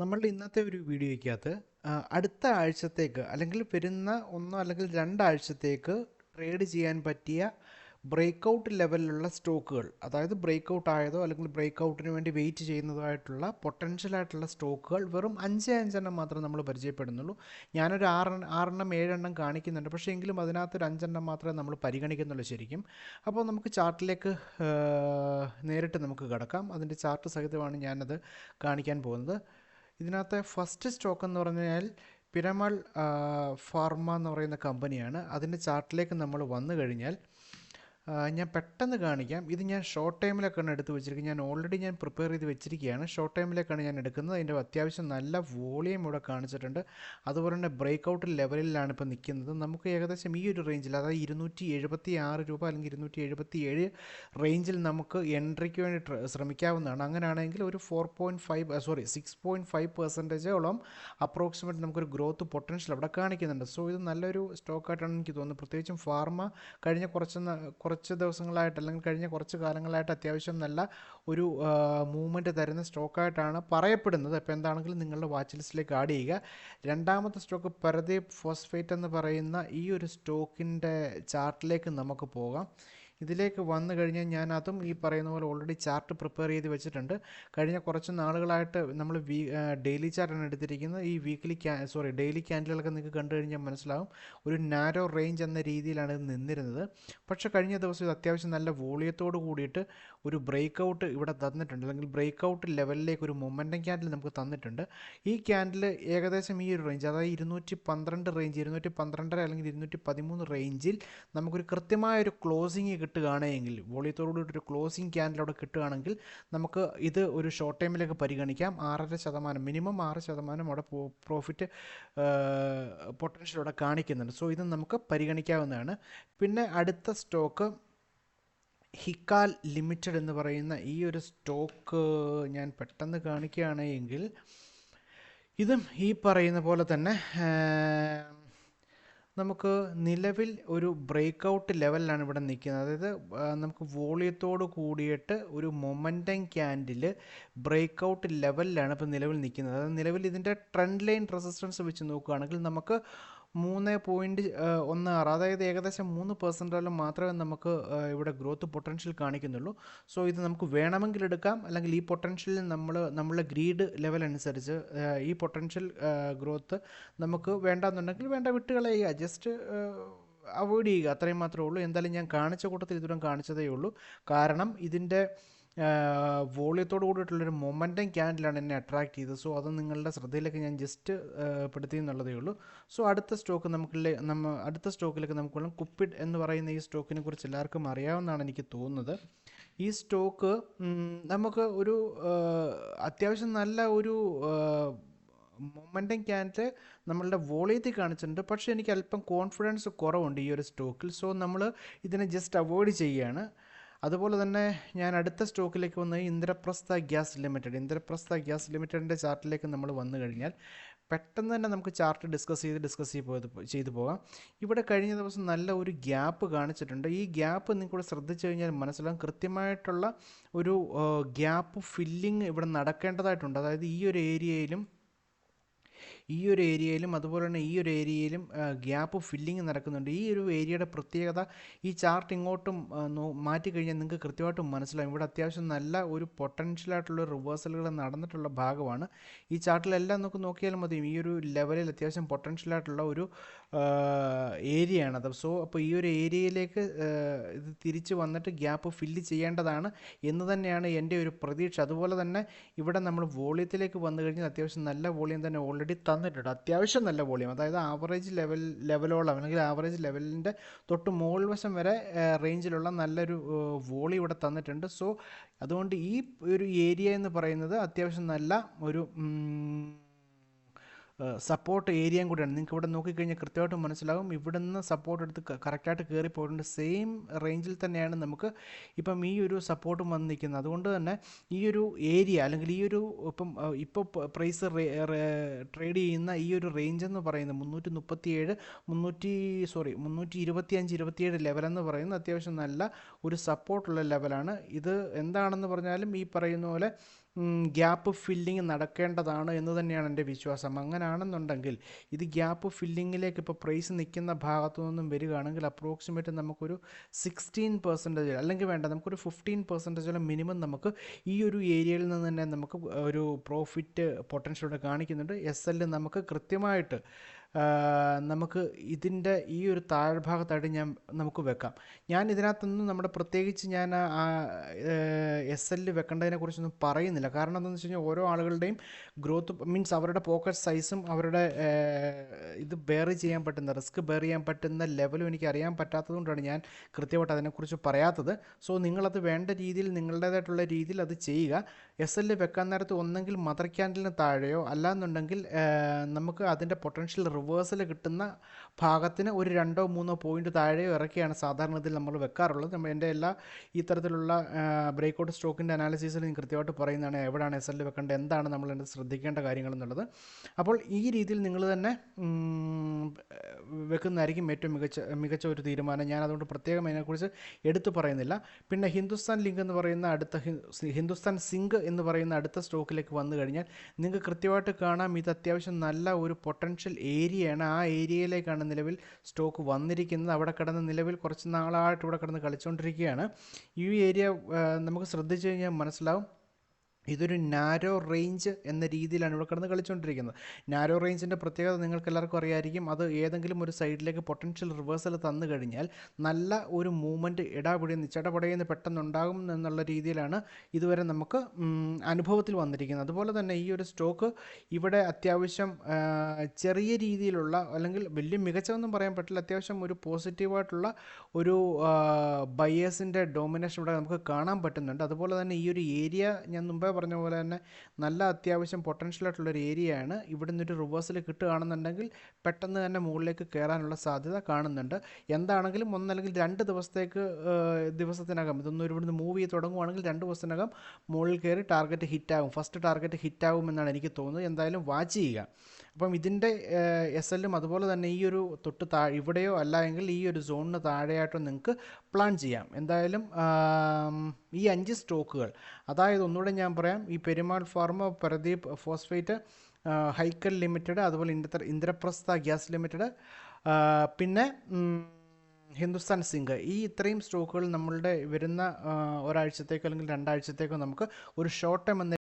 നമ്മളുടെ ഇന്നത്തെ ഒരു വീഡിയോയ്ക്കകത്ത് അടുത്ത ആഴ്ചത്തേക്ക് അല്ലെങ്കിൽ വരുന്ന ഒന്നോ അല്ലെങ്കിൽ രണ്ടാഴ്ചത്തേക്ക് ട്രേഡ് ചെയ്യാൻ പറ്റിയ ബ്രേക്കൗട്ട് ലെവലിലുള്ള സ്റ്റോക്കുകൾ, അതായത് ബ്രേക്കൗട്ട് ആയതോ അല്ലെങ്കിൽ ബ്രേക്കൗട്ടിന് വേണ്ടി വെയിറ്റ് ചെയ്യുന്നതായിട്ടുള്ള പൊട്ടൻഷ്യലായിട്ടുള്ള സ്റ്റോക്കുകൾ വെറും അഞ്ചെണ്ണം മാത്രമേ നമ്മൾ പരിചയപ്പെടുന്നുള്ളൂ. ഞാനൊരു ആറെണ്ണം ഏഴെണ്ണം കാണിക്കുന്നുണ്ട്, പക്ഷേ എങ്കിലും അതിനകത്തൊരു അഞ്ചെണ്ണം മാത്രമേ നമ്മൾ പരിഗണിക്കുന്നുള്ളൂ ശരിക്കും. അപ്പോൾ നമുക്ക് ചാർട്ടിലേക്ക് നേരിട്ട് നമുക്ക് കിടക്കാം. അതിൻ്റെ ചാർട്ട് സഹിതമാണ് ഞാനത് കാണിക്കാൻ പോകുന്നത്. ഇതിനകത്തെ ഫസ്റ്റ് സ്റ്റോക്ക് എന്ന് പറഞ്ഞാൽ പിരമൾ ഫാർമ എന്ന് പറയുന്ന കമ്പനിയാണ്. അതിൻ്റെ ചാർട്ടിലേക്ക് നമ്മൾ വന്നു കഴിഞ്ഞാൽ ഞാൻ പെട്ടെന്ന് കാണിക്കാം. ഇത് ഞാൻ ഷോർട്ട് ടൈമിലേക്കാണ് എടുത്ത് വെച്ചിരിക്കുന്നത്. ഞാൻ ഓൾറെഡി പ്രിപ്പയർ ചെയ്ത് വെച്ചിരിക്കുകയാണ്. ഷോർട്ട് ടൈമിലേക്കാണ് ഞാൻ എടുക്കുന്നത്. അതിൻ്റെ അത്യാവശ്യം നല്ല വോളിയം ഇവിടെ കാണിച്ചിട്ടുണ്ട്. അതുപോലെ തന്നെ ബ്രേക്കൗട്ട് ലെവലിലാണ് ഇപ്പോൾ നിൽക്കുന്നത്. നമുക്ക് ഏകദേശം ഈ ഒരു റേഞ്ചിൽ, അതായത് 276 രൂപ അല്ലെങ്കിൽ 277 റേഞ്ചിൽ നമുക്ക് എൻട്രിക്ക് വേണ്ടി ശ്രമിക്കാവുന്നതാണ്. അങ്ങനെയാണെങ്കിൽ ഒരു 6.5% അപ്രോക്സിമേറ്റ് നമുക്കൊരു ഗ്രോത്ത് പൊട്ടൻഷ്യൽ അവിടെ കാണിക്കുന്നുണ്ട്. സോ ഇത് നല്ലൊരു സ്റ്റോക്കായിട്ടാണ് എനിക്ക് തോന്നുന്നത്. പ്രത്യേകിച്ചും ഫാർമ കഴിഞ്ഞ കുറച്ച് ദിവസങ്ങളായിട്ട് അല്ലെങ്കിൽ കഴിഞ്ഞ കുറച്ച് കാലങ്ങളായിട്ട് അത്യാവശ്യം നല്ല ഒരു മൂവ്മെൻറ്റ് തരുന്ന സ്റ്റോക്കായിട്ടാണ് പറയപ്പെടുന്നത്. അപ്പോൾ എന്താണെങ്കിലും നിങ്ങളുടെ വാച്ച് ലിസ്റ്റിലേക്ക് ആഡ് ചെയ്യുക. രണ്ടാമത്തെ സ്റ്റോക്ക് പരദീപ് ഫോസ്ഫേറ്റ് എന്ന് പറയുന്ന ഈ ഒരു സ്റ്റോക്കിൻ്റെ ചാർട്ടിലേക്ക് നമുക്ക് പോകാം. ഇതിലേക്ക് വന്നു കഴിഞ്ഞാൽ ഞാൻ അതും ഈ പറയുന്ന പോലെ ഓൾറെഡി ചാർട്ട് പ്രിപ്പയർ ചെയ്ത് വെച്ചിട്ടുണ്ട്. കഴിഞ്ഞ കുറച്ച് നാളുകളായിട്ട് നമ്മൾ ഡെയിലി ചാർട്ടാണ് എടുത്തിരിക്കുന്നത്. ഈ ഡെയിലി ക്യാൻഡിലുകളൊക്കെ നിങ്ങൾക്ക് കണ്ടു കഴിഞ്ഞാൽ മനസ്സിലാവും ഒരു നാരോ റേഞ്ച് എന്ന രീതിയിലാണ് ഇത് നിന്നിരുന്നത്. പക്ഷേ കഴിഞ്ഞ ദിവസം ഇത് അത്യാവശ്യം നല്ല വോളിയത്തോട് കൂടിയിട്ട് ഒരു ബ്രേക്കൗട്ട് ഇവിടെ തന്നിട്ടുണ്ട്, അല്ലെങ്കിൽ ബ്രേക്കൗട്ട് ലെവലിലേക്ക് ഒരു മൊമെൻറ്റം ക്യാൻഡിൽ നമുക്ക് തന്നിട്ടുണ്ട്. ഈ ക്യാൻഡിൽ ഏകദേശം ഈ ഒരു റേഞ്ച്, അതായത് 212 റേഞ്ച്, 212 അല്ലെങ്കിൽ 213 റേഞ്ചിൽ നമുക്കൊരു കൃത്യമായൊരു ക്ലോസിങ് കിട്ടുകയാണെങ്കിൽ, വോളിയത്തോടുകൂടിയൊരു ക്ലോസിങ് ക്യാൻഡിൽ അവിടെ കിട്ടുകയാണെങ്കിൽ നമുക്ക് ഇത് ഒരു ഷോർട്ട് ടൈമിലേക്ക് പരിഗണിക്കാം. 6.5%, മിനിമം 6% അവിടെ പ്രോഫിറ്റ് പൊട്ടൻഷ്യൽ അവിടെ കാണിക്കുന്നുണ്ട്. സോ ഇത് നമുക്ക് പരിഗണിക്കാവുന്നതാണ്. പിന്നെ അടുത്ത സ്റ്റോക്ക് ഹിക്കാൽ ലിമിറ്റഡ് എന്ന് പറയുന്ന ഈ ഒരു സ്റ്റോക്ക് ഞാൻ പെട്ടെന്ന് കാണിക്കുകയാണെങ്കിൽ ഇതും ഈ പറയുന്ന പോലെ തന്നെ നമുക്ക് നിലവിൽ ഒരു ബ്രേക്കൗട്ട് ലെവലിലാണ് ഇവിടെ നിൽക്കുന്നത്. അതായത് നമുക്ക് വോളിയത്തോട് കൂടിയിട്ട് ഒരു മൊമെൻറ്റം ക്യാൻഡിൽ ബ്രേക്കൗട്ട് ലെവലിലാണ് ഇപ്പോൾ നിലവിൽ നിൽക്കുന്നത്. അതായത് നിലവിൽ ഇതിൻ്റെ ട്രെൻഡ് ലൈൻ റെസിസ്റ്റൻസ് വെച്ച് നോക്കുകയാണെങ്കിൽ നമുക്ക് 3.16, അതായത് ഏകദേശം 3% മാത്രമേ നമുക്ക് ഇവിടെ ഗ്രോത്ത് പൊട്ടൻഷ്യൽ കാണിക്കുന്നുള്ളൂ. സോ ഇത് നമുക്ക് വേണമെങ്കിൽ എടുക്കാം, അല്ലെങ്കിൽ ഈ പൊട്ടൻഷ്യലിൽ നമ്മളുടെ ഗ്രീഡ് ലെവൽ അനുസരിച്ച് ഈ പൊട്ടൻഷ്യൽ ഗ്രോത്ത് നമുക്ക് വേണ്ടാന്നുണ്ടെങ്കിൽ വേണ്ട വിട്ടുകളയുക, ജസ്റ്റ് അവോയ്ഡ് ചെയ്യുക, അത്രയും മാത്രമേ ഉള്ളൂ. എന്തായാലും ഞാൻ കാണിച്ച കൂട്ടത്തിൽ ഇതുവരെ കാണിച്ചതേ ഉള്ളൂ. കാരണം ഇതിൻ്റെ വോളിയത്തോട് കൂടിയിട്ടുള്ളൊരു മൊമെൻറ്റം ക്യാൻഡിലാണ് എന്നെ അട്രാക്ട് ചെയ്തത്. സോ അത് നിങ്ങളുടെ ശ്രദ്ധയിലേക്ക് ഞാൻ ജസ്റ്റ് പെടുത്തി എന്നുള്ളതേ ഉള്ളൂ. സോ അടുത്ത സ്റ്റോക്കിലേക്ക് നമുക്ക് കുപ്പിഡ് എന്ന് പറയുന്ന ഈ സ്റ്റോക്കിനെ കുറിച്ച് എല്ലാവർക്കും അറിയാവുന്നതാണ് എനിക്ക് തോന്നുന്നത്. ഈ സ്റ്റോക്ക് നമുക്ക് ഒരു അത്യാവശ്യം നല്ല ഒരു മൊമെൻറ്റം ക്യാൻഡിൽ നമ്മളുടെ വോളിയത്തിൽ കാണിച്ചിട്ടുണ്ട്. പക്ഷേ എനിക്ക് അല്പം കോൺഫിഡൻസ് കുറവുണ്ട് ഈ ഒരു സ്റ്റോക്കിൽ. സോ നമ്മൾ ഇതിനെ ജസ്റ്റ് അവോയ്ഡ് ചെയ്യുകയാണ്. അതുപോലെ തന്നെ ഞാൻ അടുത്ത സ്റ്റോക്കിലേക്ക് വന്നത് ഇന്ദ്രപ്രസ്ഥ ഗ്യാസ് ലിമിറ്റഡിൻ്റെ ചാർട്ടിലേക്ക് നമ്മൾ വന്നു കഴിഞ്ഞാൽ പെട്ടെന്ന് തന്നെ നമുക്ക് ചാർട്ട് ഡിസ്കസ് ചെയ്ത് പോകാം. ഇവിടെ കഴിഞ്ഞ ദിവസം നല്ല ഒരു ഗ്യാപ്പ് കാണിച്ചിട്ടുണ്ട്. ഈ ഗ്യാപ്പ് നിങ്ങൾക്കൂടെ ശ്രദ്ധിച്ചു കഴിഞ്ഞാൽ മനസ്സിലാകും, കൃത്യമായിട്ടുള്ള ഒരു ഗ്യാപ്പ് ഫില്ലിങ് ഇവിടെ നടക്കേണ്ടതായിട്ടുണ്ട്. അതായത് ഈ ഒരു ഏരിയയിലും അതുപോലെ തന്നെ ഈ ഒരു ഏരിയയിലും ഗ്യാപ്പ് ഫില്ലിങ് നടക്കുന്നുണ്ട്. ഈ ഒരു ഏരിയയുടെ പ്രത്യേകത, ഈ ചാർട്ട് ഇങ്ങോട്ടും മാറ്റിക്കഴിഞ്ഞാൽ നിങ്ങൾക്ക് കൃത്യമായിട്ടും മനസ്സിലാകും ഇവിടെ അത്യാവശ്യം നല്ല ഒരു പൊട്ടൻഷ്യലായിട്ടുള്ള റിവേഴ്സലുകൾ നടന്നിട്ടുള്ള ഭാഗമാണ്. ഈ ചാർട്ടിലെല്ലാം നമുക്ക് നോക്കിയാൽ മതി, ഈ ഒരു ലെവലിൽ അത്യാവശ്യം പൊട്ടൻഷ്യലായിട്ടുള്ള ഒരു ഏരിയയാണത്. സോ അപ്പോൾ ഈ ഒരു ഏരിയയിലേക്ക് ഇത് തിരിച്ച് വന്നിട്ട് ഗ്യാപ്പ് ഫില്ല് ചെയ്യേണ്ടതാണ് എന്ന് തന്നെയാണ് എൻ്റെ ഒരു പ്രതീക്ഷ. അതുപോലെ തന്നെ ഇവിടെ നമ്മൾ വോളിയത്തിലേക്ക് വന്നു കഴിഞ്ഞാൽ അത്യാവശ്യം നല്ല വോളിയം തന്നെ ഓൾറെഡി തന്നിട്ടുണ്ട്. അത്യാവശ്യം നല്ല വോളിയം, അതായത് ആവറേജ് ലെവലോളം അല്ലെങ്കിൽ ആവറേജ് ലെവലിൻ്റെ തൊട്ട് മുകൾ വശം വരെ റേഞ്ചിലുള്ള നല്ലൊരു വോളി ഇവിടെ തന്നിട്ടുണ്ട്. സോ അതുകൊണ്ട് ഈ ഒരു ഏരിയ എന്ന് പറയുന്നത് അത്യാവശ്യം നല്ല ഒരു സപ്പോർട്ട് ഏരിയയും കൂടിയാണ്. നിങ്ങൾക്ക് ഇവിടെ നോക്കിക്കഴിഞ്ഞാൽ കൃത്യമായിട്ട് മനസ്സിലാകും, ഇവിടെ നിന്ന് സപ്പോർട്ട് എടുത്ത് കറക്റ്റായിട്ട് കയറി പോയിട്ടുണ്ട്. സെയിം റേഞ്ചിൽ തന്നെയാണ് നമുക്ക് ഇപ്പം ഈ ഒരു സപ്പോർട്ടും വന്ന് നിൽക്കുന്നത്. അതുകൊണ്ട് തന്നെ ഈ ഒരു ഏരിയ അല്ലെങ്കിൽ ഈ ഒരു ഇപ്പോൾ പ്രൈസ് ട്രേഡ് ചെയ്യുന്ന ഈ ഒരു റേഞ്ച് എന്ന് പറയുന്നത് 325-27 ലെവലെന്ന് പറയുന്നത് അത്യാവശ്യം നല്ല ഒരു സപ്പോർട്ടുള്ള ലെവലാണ്. ഇത് എന്താണെന്ന് പറഞ്ഞാലും ഈ പറയുന്ന പോലെ ഗ്യാപ്പ് ഫില്ലിങ് നടക്കേണ്ടതാണ് എന്ന് തന്നെയാണ് എൻ്റെ വിശ്വാസം. അങ്ങനെയാണെന്നുണ്ടെങ്കിൽ ഇത് ഗ്യാപ്പ് ഫില്ലിങ്ങിലേക്ക് ഇപ്പോൾ പ്രൈസ് നിൽക്കുന്ന ഭാഗത്തു നിന്നും വരികയാണെങ്കിൽ അപ്രോക്സിമേറ്റ് നമുക്കൊരു 16% അല്ലെങ്കിൽ വേണ്ട, നമുക്കൊരു 15% മിനിമം നമുക്ക് ഈ ഒരു ഏരിയയിൽ നിന്ന് തന്നെ നമുക്ക് ഒരു പ്രോഫിറ്റ് പൊട്ടൻഷ്യൽ കാണിക്കുന്നുണ്ട്. SL നമുക്ക് കൃത്യമായിട്ട് നമുക്ക് ഇതിൻ്റെ ഈ ഒരു താഴ്ഭാഗത്തായിട്ട് നമുക്ക് വെക്കാം. ഞാൻ ഇതിനകത്തൊന്നും നമ്മുടെ പ്രത്യേകിച്ച് ഞാൻ SL വെക്കേണ്ടതിനെക്കുറിച്ചൊന്നും പറയുന്നില്ല. കാരണം എന്താണെന്ന് വെച്ച് കഴിഞ്ഞാൽ ഓരോ ആളുകളുടെയും ഗ്രോത്ത് മീൻസ് അവരുടെ പോക്കറ്റ് സൈസും അവരുടെ ഇത് ബെയർ ചെയ്യാൻ പറ്റുന്ന റിസ്ക് ബെയർ ചെയ്യാൻ പറ്റുന്ന ലെവലും എനിക്ക് അറിയാൻ പറ്റാത്തത് കൊണ്ടാണ് ഞാൻ കൃത്യമായിട്ട് അതിനെക്കുറിച്ച് പറയാത്തത്. സോ നിങ്ങളത് വേണ്ട രീതിയിൽ നിങ്ങളുടേതായിട്ടുള്ള രീതിയിൽ അത് ചെയ്യുക. SL വെക്കാൻ നേരത്ത് ഒന്നെങ്കിൽ മദർ ക്യാൻഡലിന് താഴെയോ അല്ലാന്നുണ്ടെങ്കിൽ നമുക്ക് അതിൻ്റെ പൊട്ടൻഷ്യൽ റിവേഴ്സൽ കിട്ടുന്ന ഭാഗത്തിന് ഒരു 2-3 പോയിന്റ് താഴെയോ ഇറക്കിയാണ് സാധാരണ ഇതിൽ നമ്മൾ വെക്കാറുള്ളത്. എൻ്റെ എല്ലാ ഈ തരത്തിലുള്ള ബ്രേക്കൗട്ട് സ്റ്റോക്കിൻ്റെ അനാലിസിസിൽ ഞാൻ കൃത്യമായിട്ട് പറയുന്നതാണ് എവിടെയാണ് SL വെക്കേണ്ടത്, എന്താണ് നമ്മൾ അതിൻ്റെ ശ്രദ്ധിക്കേണ്ട കാര്യങ്ങൾ എന്നുള്ളത്. അപ്പോൾ ഈ രീതിയിൽ നിങ്ങൾ തന്നെ വെക്കുന്നതായിരിക്കും ഏറ്റവും മികച്ച ഒരു തീരുമാനം. ഞാൻ അതുകൊണ്ട് പ്രത്യേകം അതിനെക്കുറിച്ച് എടുത്തു പറയുന്നില്ല. പിന്നെ ഹിന്ദുസ്ഥാൻ ലിങ്ക് എന്ന് പറയുന്ന ഹിന്ദുസ്ഥാൻ സിങ്ക് എന്ന് പറയുന്ന അടുത്ത സ്റ്റോക്കിലേക്ക് വന്നു കഴിഞ്ഞാൽ നിങ്ങൾക്ക് കൃത്യമായിട്ട് കാണാം ഇത് അത്യാവശ്യം നല്ല ഒരു പൊട്ടൻഷ്യൽ ഏരിയയാണ്. ആ ഏരിയയിലേക്കാണ് നിലവിൽ സ്റ്റോക്ക് വന്നിരിക്കുന്നത്. അവിടെ കിടന്ന് നിലവിൽ കുറച്ച് നാളായിട്ട് ഇവിടെ കിടന്ന് കളിച്ചുകൊണ്ടിരിക്കുകയാണ്. ഈ ഏരിയ നമുക്ക് ശ്രദ്ധിച്ചു കഴിഞ്ഞാൽ മനസ്സിലാവും ഇതൊരു നാരോ റേഞ്ച് എന്ന രീതിയിലാണ് ഇവിടെ കിടന്ന് കളിച്ചുകൊണ്ടിരിക്കുന്നത്. നാരോ റേഞ്ചിൻ്റെ പ്രത്യേകത നിങ്ങൾക്ക് എല്ലാവർക്കും അറിയാമായിരിക്കും. അത് ഏതെങ്കിലും ഒരു സൈഡിലേക്ക് പൊട്ടൻഷ്യൽ റിവേഴ്സൽ തന്നു കഴിഞ്ഞാൽ നല്ല ഒരു മൂവ്മെൻറ്റ് ഇടാപിടിയെന്ന് ചടപടയെന്ന് പെട്ടെന്നുണ്ടാകും എന്നുള്ള രീതിയിലാണ് ഇതുവരെ നമുക്ക് അനുഭവത്തിൽ വന്നിരിക്കുന്നത്. അതുപോലെ തന്നെ ഈ ഒരു സ്റ്റോക്ക് ഇവിടെ അത്യാവശ്യം ചെറിയ രീതിയിലുള്ള അല്ലെങ്കിൽ വലിയ മികച്ചതൊന്നും പറയാൻ പറ്റില്ല, അത്യാവശ്യം ഒരു പോസിറ്റീവായിട്ടുള്ള ഒരു ബയേഴ്സിൻ്റെ ഡോമിനേഷൻ ഇവിടെ നമുക്ക് കാണാൻ പറ്റുന്നുണ്ട്. അതുപോലെ തന്നെ ഈ ഒരു ഏരിയ ഞാൻ മുമ്പേ പറഞ്ഞ പോലെ തന്നെ നല്ല അത്യാവശ്യം പൊട്ടൻഷ്യൽ ആയിട്ടുള്ളൊരു ഏരിയയാണ്. ഇവിടെ നിന്നൊരു റിവേഴ്സൽ കിട്ടുകയാണെന്നുണ്ടെങ്കിൽ പെട്ടെന്ന് തന്നെ മുകളിലേക്ക് കയറാനുള്ള സാധ്യത കാണുന്നുണ്ട്. എന്താണെങ്കിലും ഒന്നല്ലെങ്കിൽ 2 ദിവസത്തിനകം ഇതൊന്നും ഇവിടുന്ന് മൂവ് ചെയ്ത് തുടങ്ങുവാണെങ്കിൽ 2 ദിവസത്തിനകം മുകളിൽ കയറി ടാർഗറ്റ് ഹിറ്റാകും, ഫസ്റ്റ് ടാർഗറ്റ് ഹിറ്റാകും എന്നാണ് എനിക്ക് തോന്നുന്നത്. എന്തായാലും വാച്ച് ചെയ്യുക. അപ്പം ഇതിൻ്റെ SLും അതുപോലെ തന്നെ ഈ ഒരു ഇവിടെയോ അല്ല എങ്കിൽ ഈ ഒരു സോണിന് താഴെയായിട്ടോ നിങ്ങൾക്ക് പ്ലാൻ ചെയ്യാം. എന്തായാലും ഈ 5 സ്റ്റോക്കുകൾ, അതായത് ഒന്നുകൂടെ ഞാൻ പറയാം, ഈ Piramal pharma, Pradeep phosphate, Hikal limited, അതുപോലെ ഇന്ദ്രപ്രസ്ഥ ഗ്യാസ് ലിമിറ്റഡ്, പിന്നെ ഹിന്ദുസ്ഥാൻ സിങ്ക്, ഈ ഇത്രയും സ്റ്റോക്കുകൾ നമ്മളുടെ വരുന്ന ഒരാഴ്ചത്തേക്കോ അല്ലെങ്കിൽ 2 ആഴ്ചത്തേക്കോ നമുക്ക് ഒരു ഷോർട്ട് ടൈം എന്ന